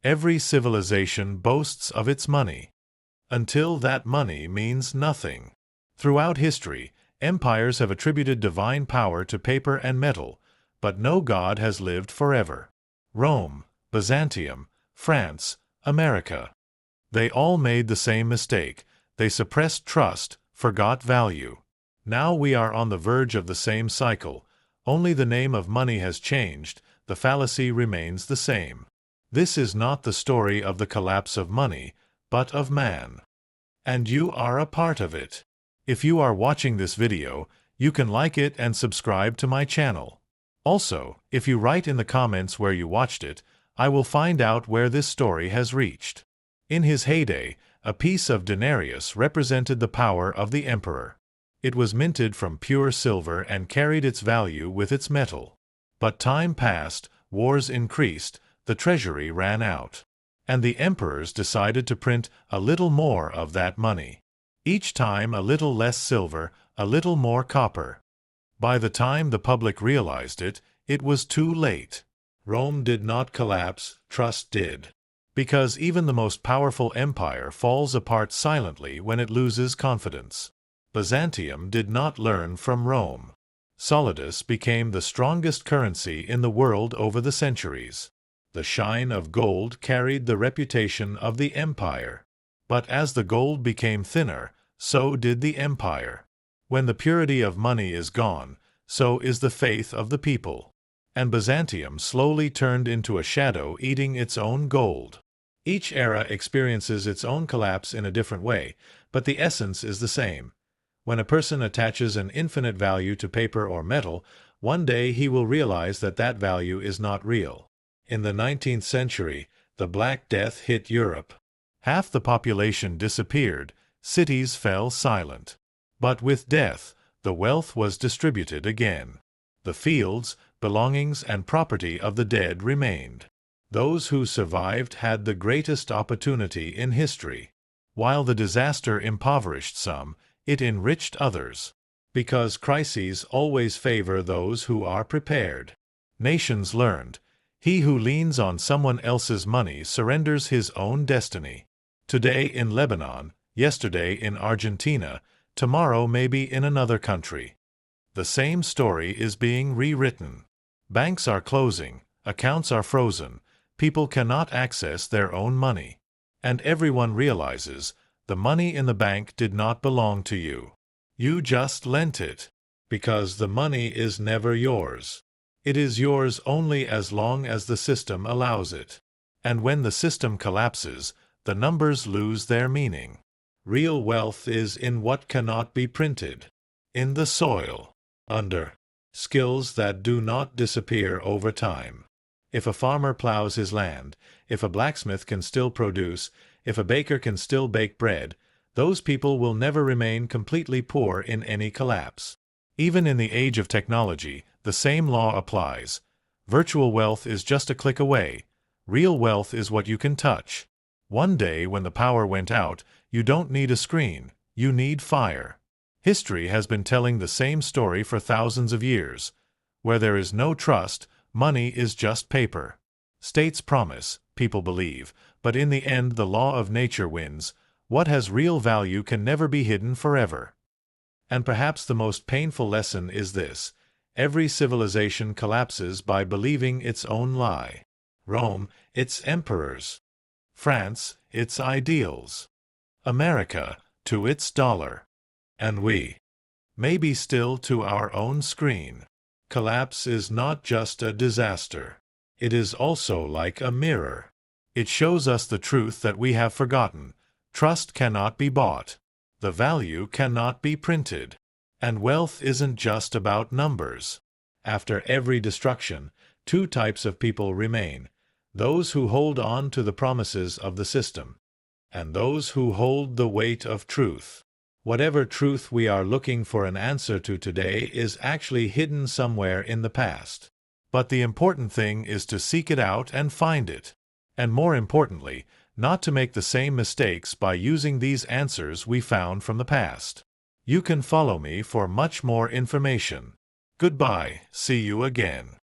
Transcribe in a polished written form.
Every civilization boasts of its money, until that money means nothing. Throughout history, empires have attributed divine power to paper and metal, but no god has lived forever. Rome, Byzantium, France, America. They all made the same mistake. They suppressed trust, forgot value. Now we are on the verge of the same cycle. Only the name of money has changed, the fallacy remains the same. This is not the story of the collapse of money, but of man. And you are a part of it. If you are watching this video, you can like it and subscribe to my channel. Also, if you write in the comments where you watched it, I will find out where this story has reached. In his heyday, a piece of denarius represented the power of the emperor. It was minted from pure silver and carried its value with its metal. But time passed, wars increased, the treasury ran out. And the emperors decided to print a little more of that money. Each time a little less silver, a little more copper. By the time the public realized it, it was too late. Rome did not collapse, trust did. Because even the most powerful empire falls apart silently when it loses confidence. Byzantium did not learn from Rome. Solidus became the strongest currency in the world over the centuries. The shine of gold carried the reputation of the empire. But as the gold became thinner, so did the empire. When the purity of money is gone, so is the faith of the people. And Byzantium slowly turned into a shadow eating its own gold. Each era experiences its own collapse in a different way, but the essence is the same. When a person attaches an infinite value to paper or metal, one day he will realize that that value is not real. In the 19th century, the Black Death hit Europe. Half the population disappeared, cities fell silent. But with death, the wealth was distributed again. The fields, belongings, and property of the dead remained. Those who survived had the greatest opportunity in history. While the disaster impoverished some, it enriched others. Because crises always favor those who are prepared. Nations learned. He who leans on someone else's money surrenders his own destiny. Today in Lebanon, yesterday in Argentina, tomorrow maybe in another country. The same story is being rewritten. Banks are closing, accounts are frozen, people cannot access their own money. And everyone realizes, the money in the bank did not belong to you. You just lent it. Because the money is never yours. It is yours only as long as the system allows it. And when the system collapses, the numbers lose their meaning. Real wealth is in what cannot be printed. In the soil. Under. Skills that do not disappear over time. If a farmer plows his land, if a blacksmith can still produce, if a baker can still bake bread, those people will never remain completely poor in any collapse. Even in the age of technology, the same law applies. Virtual wealth is just a click away. Real wealth is what you can touch. One day when the power went out, you don't need a screen, you need fire. History has been telling the same story for thousands of years. Where there is no trust, money is just paper. States promise, people believe, but in the end the law of nature wins. What has real value can never be hidden forever. And perhaps the most painful lesson is this: every civilization collapses by believing its own lie. Rome, its emperors. France, its ideals. America, to its dollar. And we. Maybe still to our own screen. Collapse is not just a disaster. It is also like a mirror. It shows us the truth that we have forgotten. Trust cannot be bought. The value cannot be printed. And wealth isn't just about numbers. After every destruction, two types of people remain: those who hold on to the promises of the system, and those who hold the weight of truth. Whatever truth we are looking for an answer to today is actually hidden somewhere in the past. But the important thing is to seek it out and find it. And more importantly, not to make the same mistakes by using these answers we found from the past. You can follow me for much more information. Goodbye, see you again.